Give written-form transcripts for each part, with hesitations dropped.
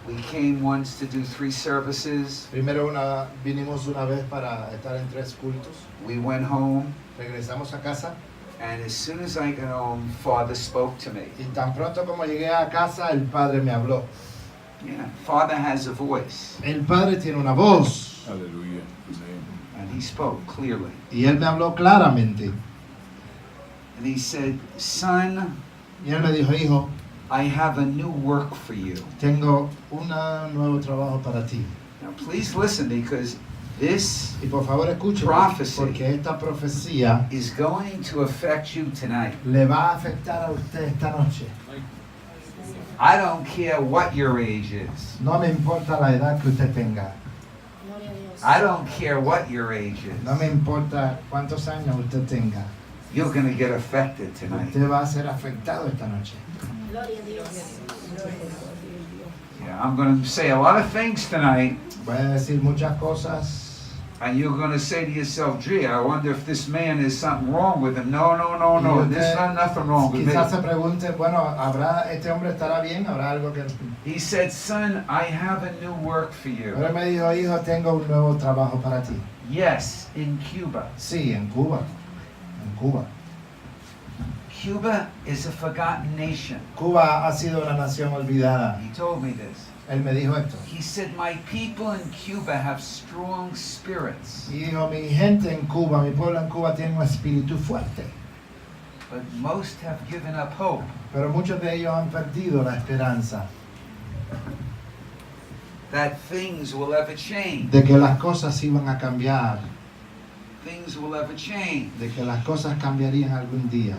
We came once to do 3 services. Primero vinimos una vez para estar en 3 cultos. We went home, Regresamos a casa and as soon as I got home, Father spoke to me. y tan pronto como llegué a casa el Padre me habló. Yeah, Father has a voice, El Padre tiene una voz Hallelujah. and he spoke clearly. y Él me habló claramente. And he said, "Son, Y Él me dijo, hijo, I have a new work for you." tengo un nuevo trabajo para ti. Now please listen, because this Y por favor escuche, Prophecy. porque esta profecía is going to affect you tonight. le va a afectar a usted esta noche. I don't care what your age is. No me importa la edad que usted tenga. I don't care what your age No me is. importa cuántos años usted tenga. You're going to get affected tonight. Usted va a ser afectado esta noche. Yeah, I'm going to say a lot of things tonight, Voy a decir muchas cosas. and you're going to say to yourself, "Gee, I wonder if this man is something wrong with him." No, no, no, Y no. usted There's not nothing wrong with Quizás se me. pregunte, bueno, ¿este hombre estará bien? ¿Habrá algo que...? He said, "Son, I have a new work for you." Pero él me dijo, hijo, tengo un nuevo trabajo para ti. Yes, in Cuba. Sí, en Cuba. En Cuba. Cuba is a forgotten nation. Cuba ha sido una nación olvidada. He told me this. Él me dijo esto. He said, "My people in Cuba have strong spirits, Y dijo, mi gente en Cuba, mi pueblo en Cuba tiene un espíritu fuerte. but most have given up hope." Pero muchos de ellos han perdido la esperanza That things will ever change. de que las cosas iban a cambiar, Things will ever change. de que las cosas cambiarían algún día.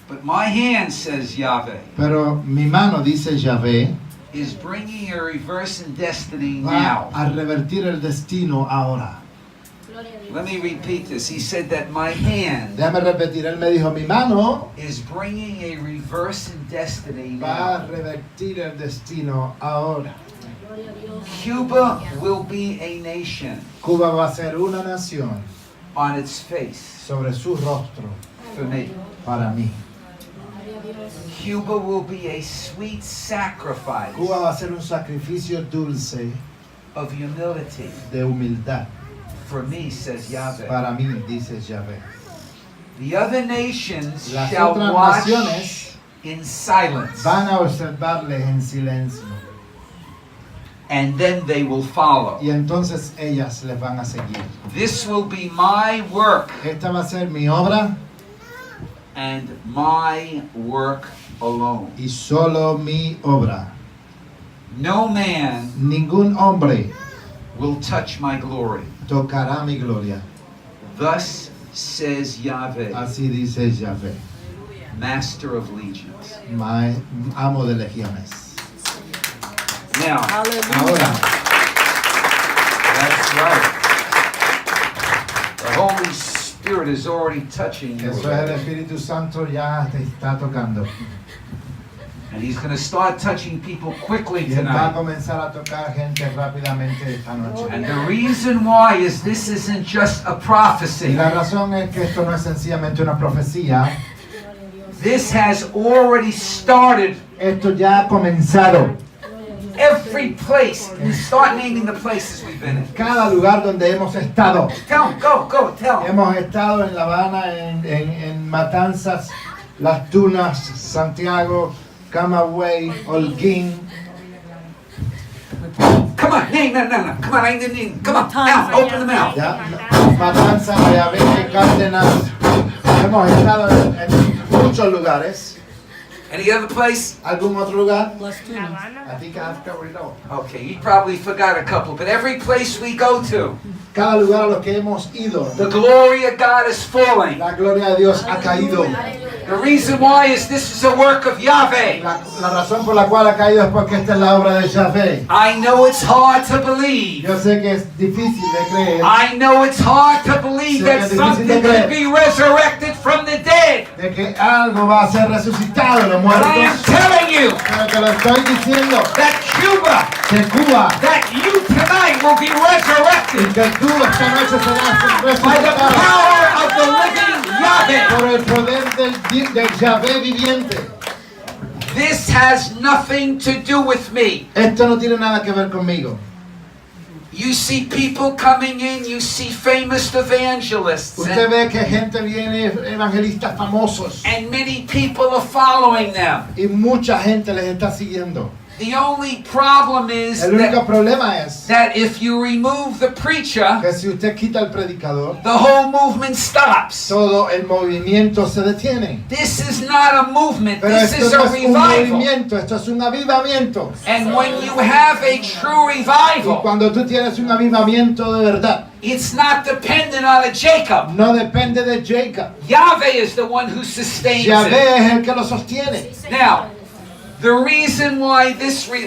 But my hand, says Yahweh, Pero mi mano, dice Yahvé, is bringing a reverse in destiny va now. a revertir el destino ahora. Let me repeat this. He said that my hand Déjame repetir, él me dijo, mi mano is bringing a reverse in destiny va a now. revertir el destino ahora. Cuba will be a nation Cuba va a ser una nación on its face sobre su rostro for me. para mí. Cuba will be a sweet sacrifice Cuba va a ser un sacrificio dulce of humility de humildad for me, says Yahweh. para mí, dice Yahvé. The other nations Las shall otras watch naciones in silence, van a observarles en silencio and then they will follow. y entonces ellas les van a seguir. This will be my work Esta va a ser mi obra and my work alone. y solo mi obra. No man Ningún hombre will touch my glory. tocará mi gloria. Thus says Yahweh, Así dice Yahvé, Master of Legions. amo de legiones. Now, Ahora, that's right. The Holy Spirit is already touching you. eso es el Espíritu Santo ya te está tocando. And He's going to start touching people quickly Y él va a tonight. comenzar a tocar gente rápidamente esta noche. And the reason why is this isn't just a Y prophecy. la razón es que esto no es sencillamente una profecía. This has already started. Esto ya ha comenzado. Every place. You start naming the places we've been in. Cada lugar donde hemos estado. Tell them, go, tell them. Hemos estado en La Habana, en Matanzas, Las Tunas, Santiago, Camagüey, Holguín. Come on, name. Come on, I need to name. Come on, mouth, open the mouth. Ya, Matanzas, Valladolid, Cárdenas. Hemos estado en muchos lugares. Any other place? ¿Algún otro lugar? Las Tunas. I think I've covered it all. Okay, you probably forgot a couple, but every place we go to, Cada lugar a los que hemos ido, the glory of God is falling. la gloria de Dios ha caído. The reason why is this is a work of Yahweh. La razón por la cual ha caído es porque esta es la obra de Yahvé. I know it's hard to believe. Yo sé que es difícil de creer, I know it's hard to believe that something could be resurrected from the dead. de que algo va a ser resucitado de los But I am muertos, telling you pero te lo estoy diciendo, that Cuba, que Cuba, that you tonight will be y resurrected que tú esta noche serás by the resucitado power of the living Yahweh. por el poder del Yahvé viviente. This has nothing to do with me. Esto no tiene nada que ver conmigo. You see people coming in, you see famous evangelists, Usted ve que gente viene, evangelistas famosos, and many people are following them. y mucha gente les está siguiendo. The only problem is El único problema es that if you remove the preacher, que si usted quita al predicador, the whole movement stops. todo el movimiento se detiene. This is not a movement, Pero this esto is no a es un revival. movimiento, esto es un avivamiento. And when you have a true Y revival, cuando tú tienes un avivamiento de verdad, it's not dependent on a Jacob. no depende de Jacob. Yahweh is the one who sustains it. Yahvé es el que lo sostiene. Now, the reason why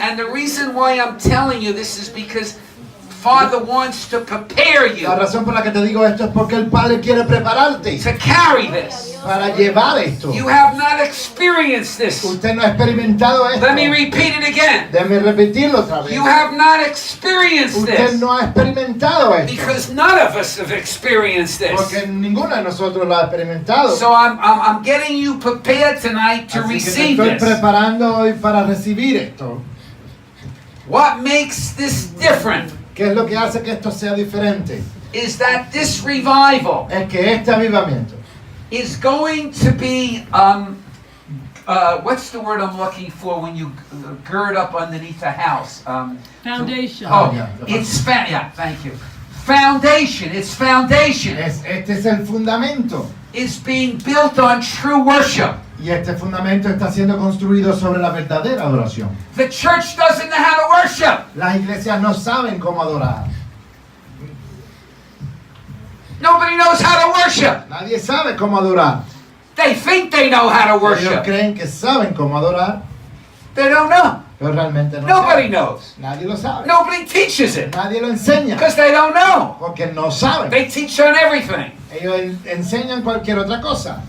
and the reason why I'm telling you this is because Father wants to prepare you La razón por la que te digo esto es porque el Padre quiere prepararte to carry this. para llevar esto. You have not experienced this. Usted no ha experimentado esto. Let me repeat it again. Déjeme repetirlo otra vez. You have not experienced Usted this no ha experimentado esto. because none of us have experienced this. Porque ninguno de nosotros lo ha experimentado. So I'm getting you prepared tonight to Así que te receive estoy this. preparando hoy para recibir esto. What makes this different ¿Qué es lo que hace que esto sea diferente? is that this revival Es que este avivamiento is going to be what's the word I'm looking for when you gird up underneath a house? Foundation. Oh, yeah. yeah, thank you. Foundation. Its foundation este es el fundamento. is being built on true worship. Y este fundamento está siendo construido sobre la verdadera adoración. The church doesn't know how to worship. Las iglesias no saben cómo adorar. Nobody knows how to worship. Nadie sabe cómo adorar. They think they know how to Ellos worship. creen que saben cómo adorar, They don't know. pero realmente no Nobody saben. knows. Nadie lo sabe. Nobody teaches it Nadie lo enseña because they don't know. porque no saben. They teach on everything Ellos enseñan cualquier otra cosa,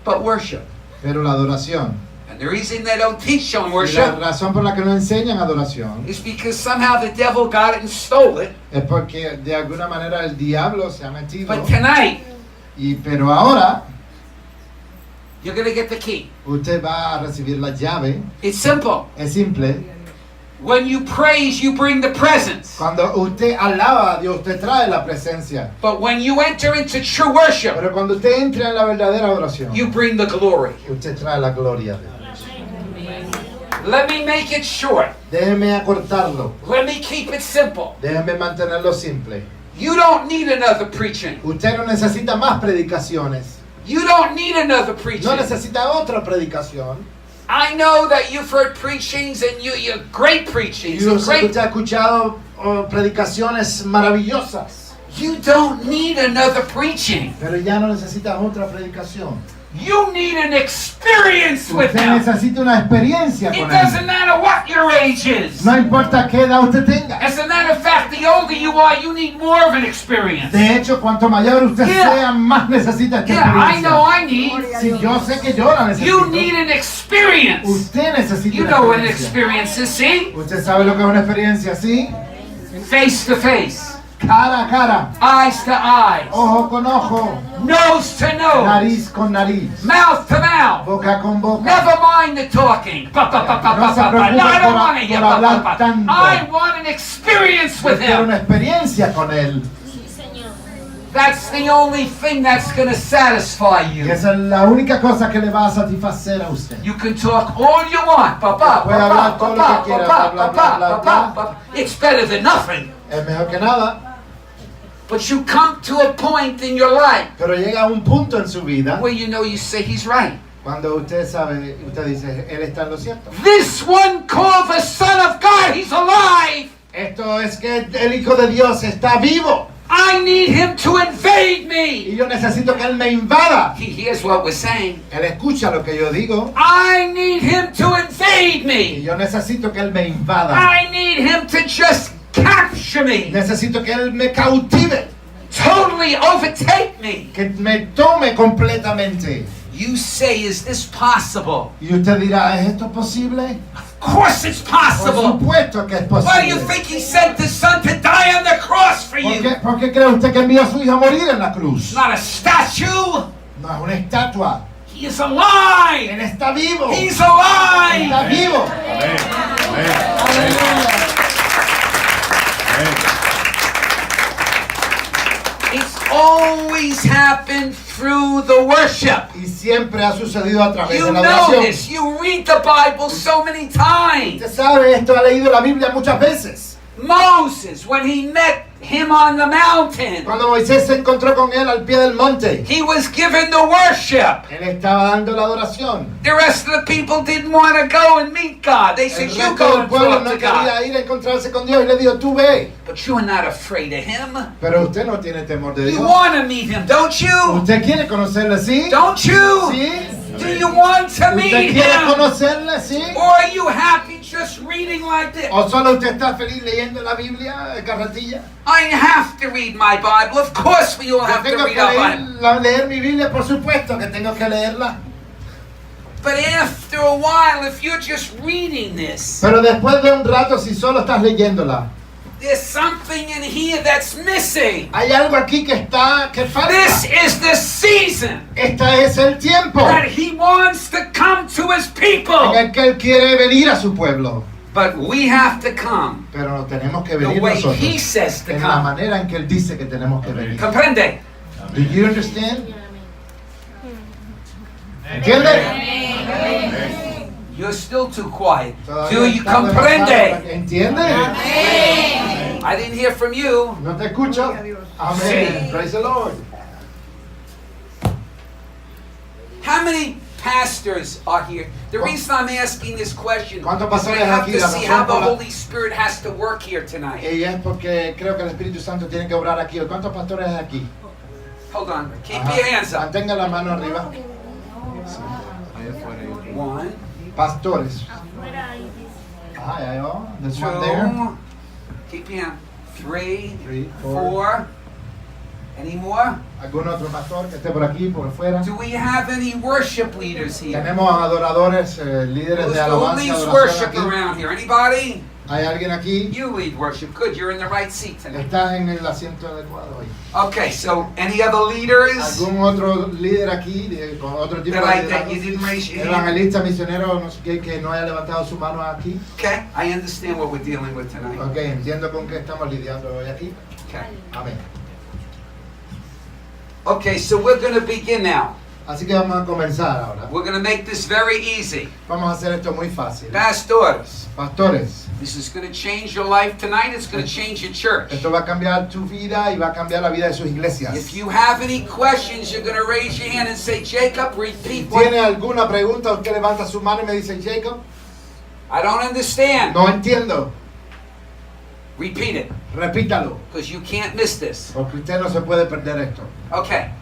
but worship. pero la adoración. And the reason they don't teach on Y la worship razón por la que no enseñan adoración is because somehow the devil got it and stole it. es porque de alguna manera el diablo se ha metido. But tonight, Pero ahora you're going to get the key. usted va a recibir la llave. It's simple. Es simple. When you praise, you bring the presence. Cuando usted alaba a Dios, usted trae la presencia. But when you enter into true worship, Pero cuando usted entra en la verdadera adoración, you bring the glory. usted trae la gloria. Let me make it short. Déjeme acortarlo. Let me keep it simple. Déjeme mantenerlo simple. You don't need another preaching. Usted no necesita más predicaciones. You don't need another No preaching. necesita otra predicación. I know that you've heard preachings and you're great preachings. Yo and sé que great. usted ha escuchado predicaciones maravillosas. You don't need another preaching. Pero ya no necesita otra predicación. You need an experience with Usted Him. necesita una experiencia It con doesn't Él. matter what your age is. No importa qué edad usted tenga. As a matter of fact, the older you are, you need more of an experience. De hecho, cuanto mayor usted Yeah. sea, más necesita esta Yeah, I know experiencia. I need. Si yo sé que yo la necesito, You need an experience. usted necesita You una know what an experiencia. experience is, see? Usted sabe lo que es una experiencia así, Face to face, cara a cara, eyes to eyes, ojo con ojo, nose to nose, nariz con nariz, mouth to mouth. boca con boca. Never mind the talking. No, I don't want to hear. I want an experience Yo with quiero Him. una experiencia con Él. That's the only thing that's going to satisfy Y you. esa es la única cosa que le va a satisfacer a usted. You can talk all you want. Puede hablar todo lo que quiera, bla, bla, bla, bla, bla. It's better than nothing. Es mejor que nada, But you come to a point in your life pero llega a un punto en su vida where you say He's right. cuando usted sabe, usted dice, Él está en lo cierto. This one called the Son of God, He's alive. Esto es que el Hijo de Dios está vivo I need Him to invade y me. yo necesito que Él me invada. He hears what we're saying. Él escucha lo que yo digo I need Him to invade y me. yo necesito que Él me invada. I need Him to just capture me, Necesito que Él me cautive, totally overtake me. que me tome completamente. You say, is this possible? Y usted dirá, ¿es esto posible? Of course it's Por possible. supuesto que es Why do you posible. think He sent His Son to die on the cross for ¿Por you? qué, por qué cree usted que envió a su hijo a morir en la cruz? It's not a statue. No es una estatua. He is alive. Él está vivo. He's alive. Está vivo. Amén. Amén. Amén. It's always happened through the worship. Y siempre ha sucedido a través You de la know oración. this. You read the Bible so many times. Usted sabe esto, ha leído la Biblia muchas veces. Moses, when he met him on the mountain, Cuando Moisés se encontró con él al pie del monte, he was given the worship. él estaba dando la adoración. The rest of the people didn't want to go and meet God. They said, El you resto go del and pueblo talk no to God. quería ir a encontrarse con Dios y le dijo, tú ve. But you are not afraid of him. Pero usted no tiene temor de You Dios. want to meet him, don't you? ¿Usted quiere conocerle, sí? Don't you? ¿Sí? Do you want to ¿Usted meet quiere him? conocerle, sí? Or are you happy just reading like this? ¿O solo usted está feliz leyendo la Biblia de carretilla? I have to read my Bible. Of course we all Yo have to tengo read que our Bible. leer mi Biblia, por supuesto que tengo que leerla. But after a while, if you're just reading this, Pero después de un rato, si solo estás leyéndola, there's something in here that's missing. hay algo aquí que falta. This is the season Este es el tiempo that he wants to come to his en people. el que Él quiere venir a su pueblo. But we have to come Pero tenemos que the venir way nosotros he says to en la come. manera en que Él dice que tenemos que venir. Comprende? Do you understand? ¿Entiende? You're still too quiet. Todavía Do you está demasiado- comprende? ¿Entiende? I didn't hear from you. ¿No te escucho? Amén. Sí. Praise the Lord. How many pastors are here? The reason I'm asking this question is ¿Cuántos we pastores have aquí? to La see razón how the por la- Holy Spirit has to work here tonight. Y es porque creo que el Espíritu Santo tiene que obrar aquí. ¿Cuántos pastores hay aquí? Hold on. Keep Ajá. your hands up. Mantenga la mano arriba. One, Pastores. Ah, yeah, yeah. There's one there. two. Keep your hand. Three, 3, 4. four. Any more? ¿Algún otro pastor que esté por aquí, por fuera? Do we have any worship leaders here? Tenemos adoradores, líderes de Who alabanza y leads adoración worship aquí. around here? Anybody? ¿Hay alguien aquí? You lead worship. Good. You're in the right seat tonight. Estás en el asiento adecuado hoy. Okay. So, any other leaders? ¿Algún otro líder aquí con otro tipo That de you didn't raise your hand? evangelista, misionero, no sé qué, que no haya levantado su mano aquí? Okay. I understand what we're dealing with tonight. Ok, entiendo con qué estamos lidiando hoy aquí. Okay. Amén. Okay. So we're going to begin now. Así que vamos a comenzar ahora. We're going to make this very easy. Vamos a hacer esto muy fácil. Pastors, Pastores, this is going to change your life tonight. It's going to change your church. esto va a cambiar tu vida y va a cambiar la vida de sus iglesias. If you have any questions, you're going to raise your hand and say, Jacob, repeat ¿Tiene what alguna pregunta? Usted levanta su mano y me dice, Jacob, I don't understand. no entiendo. Repeat it, Repítalo, because you can't miss this. porque usted no se puede perder esto. Okay.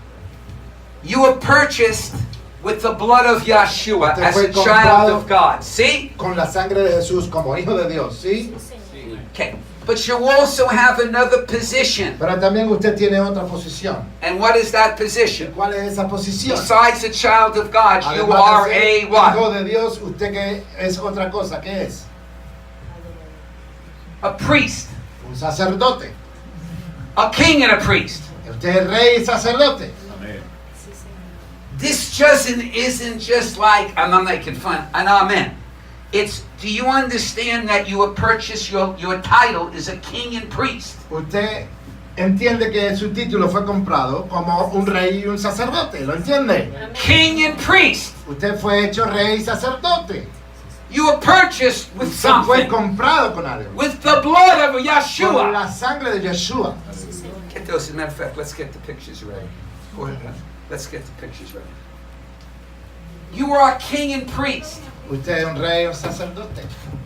You were purchased with the blood of YAHSHUA Usted as fue a child comprado of God. See? con la sangre de Jesús como hijo de Dios, ¿sí? Okay. But you also have another position. Pero también usted tiene otra posición. And what is that position? ¿Cuál es esa posición? Besides a child of God, you Además are de a ser what? hijo de Dios, usted que es otra cosa, ¿qué es? A priest. Un sacerdote. A king and a priest. Usted es rey y sacerdote. Amén. This isn't just like, I'm not making fun, an amen. It's, do you understand that you were purchased, your title is a king and priest? Usted entiende que su título fue comprado como un rey y un sacerdote, ¿lo entiende? King and priest. Usted fue hecho rey y sacerdote. You were purchased with Usted fue something. comprado con algo. With the blood of Con YAHSHUA. la sangre de Yeshua. Get those, as a matter of fact, let's get the pictures ready. Go ahead, let's get the pictures ready. You are a king and priest. Usted es un rey y un sacerdote.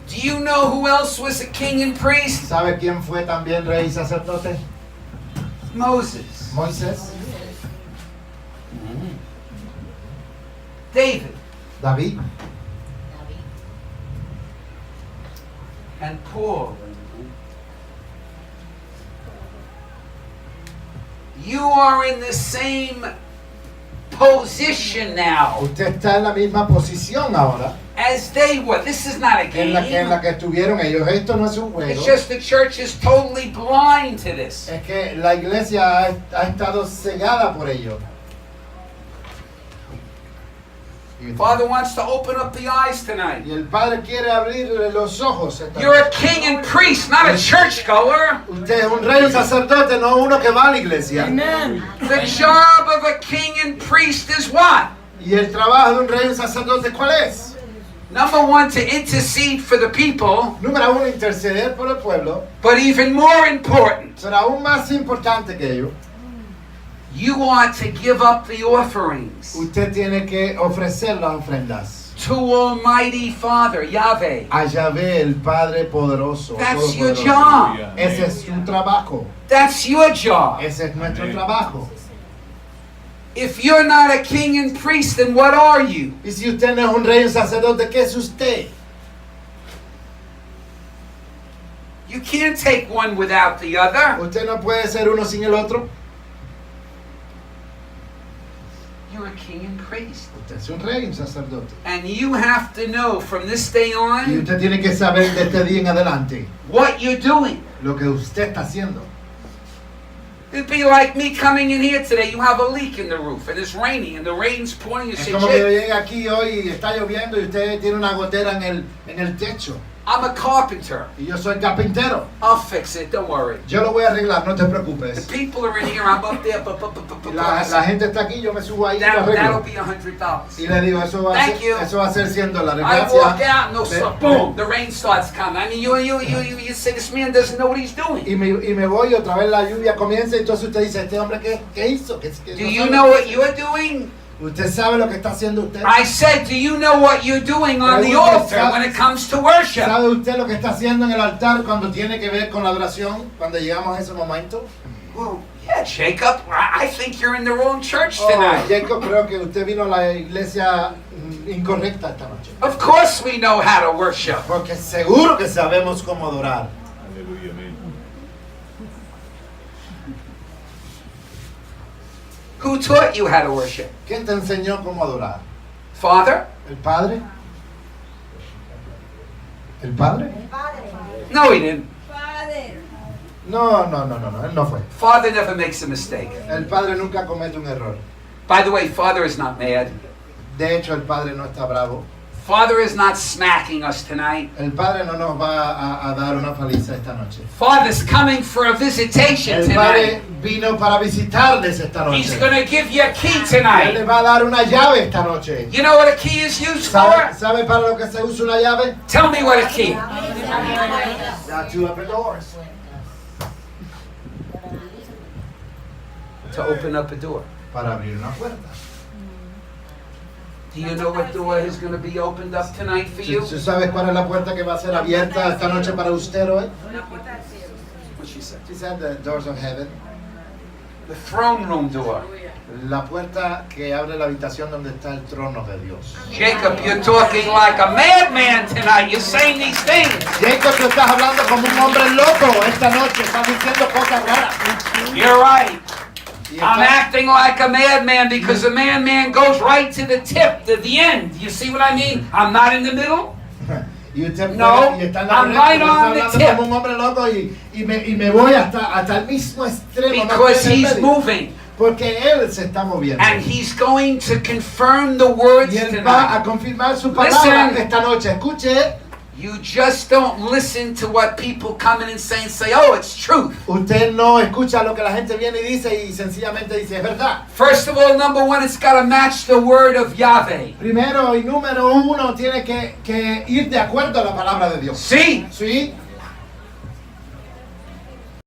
Do you know who else was a king and priest? ¿Sabe quién fue también rey y sacerdote? Moses. Moisés, David. David And Paul. You are in the same position now Usted está en la misma posición ahora as they were. This is not a en la game. que estuvieron ellos. Esto no es un juego. It's just the church is totally blind to this. Es que la iglesia ha estado cegada por ello. Father wants to open up the eyes tonight. Y el Padre quiere abrirle los ojos esta You're a noche. king and priest, not a churchgoer. Usted es un rey y un sacerdote, no uno que va a la iglesia. The job of a king and priest is what? Y el trabajo de un rey y un sacerdote, ¿cuál es? Number one, to intercede for the people, Número uno, interceder por el pueblo. but even more important, Pero aún más importante que ello, you ought to give up the offerings usted tiene que ofrecer las ofrendas to Almighty Father, Yahweh. a Yahvé, el Padre poderoso. That's your todopoderoso. job. Ese es su trabajo. That's your job. Ese es nuestro Amén. trabajo. If you're not a king and priest, then what are you? Y si usted no es un rey y un sacerdote, ¿qué es usted? You can't take one without the other. Usted no puede ser uno sin el otro. You're a king and priest. Usted es un rey y un sacerdote. And you have to know from this day Y on usted tiene que saber de este día en adelante what you're doing. lo que usted está haciendo. It'd be like me coming in here today. You have a leak in the roof and it's raining and the rain's pouring. You Es say, como que yo Jake, llegue aquí hoy y está lloviendo y usted tiene una gotera en el techo. I'm a carpenter. Y yo soy carpintero. I'll fix it. Don't worry. Yo lo voy a arreglar, no te The preocupes. people are in here. I'm up there. La gente está aquí, yo me subo ahí y lo That'll arreglo. be $100. Y le digo, eso va Thank you. a ser $100. I walk Gracias. out, no stuff. Boom, the rain starts coming. I mean, you say this man doesn't know what he's doing. Y me voy, otra vez la lluvia comienza, y entonces usted dice, ¿este hombre qué hizo? Do you know what you're doing? ¿Usted sabe lo que está haciendo usted? I said, do you know what you're doing on the altar when it comes to worship? ¿Sabe usted lo que está haciendo en el altar cuando tiene que ver con la adoración? Cuando llegamos a ese momento. Well, yeah, Jacob, I think you're in the wrong church Oh, tonight. Jacob, creo que usted vino a la iglesia incorrecta esta noche. Of course we know how to worship. Porque seguro que sabemos cómo adorar. Aleluya, amén. Who taught you how to worship? ¿Quién te enseñó cómo adorar? Father? ¿El Padre? ¿El Padre? No, he didn't. No, él no fue. Father never makes a mistake. El Padre nunca comete un error. By the way, Father is not mad. De hecho, el Padre no está bravo. Father is not smacking us tonight. El Padre no nos va a dar una paliza esta noche. Father's coming for a visitation El Padre tonight. vino para visitarles esta He's noche. going to give you a key Él les tonight. va a dar una llave esta noche. You know what a key is used ¿Sabe, for? sabe para lo que se usa una llave? Tell me what a key. To open doors. To open up a door. Para abrir una puerta. Do you know what door is going to be opened up tonight for you? ¿Tú sabes cuál es la puerta que va a ser abierta esta noche para usted hoy? What she said. She said the doors of heaven. The throne room door. La puerta que abre la habitación donde está el trono de Dios. Jacob, you're talking like a madman tonight. You're saying these things. Jacob, tú estás hablando como un hombre loco esta noche. Estás diciendo cosas raras. You're right. Y I'm está- acting like a madman because a madman goes right to the tip, to the end. You see what I mean? I'm not in the middle. Y usted No, y está en I'm la right correcta, on the está hablando tip. como un hombre loco y me voy hasta el mismo extremo. no Because estoy en el he's medio. moving. Porque él se está moviendo. And he's going to confirm the words Y él va a tonight. confirmar su palabra Listen. esta noche. Escuche, You just don't listen to what people come in and say, oh, it's truth. usted no escucha lo que la gente viene y dice y sencillamente dice, es verdad. First of all, number one, it's got to match the word of Yahweh. Primero y número uno, tiene que ir de acuerdo a la palabra de Dios. See? ¿Sí?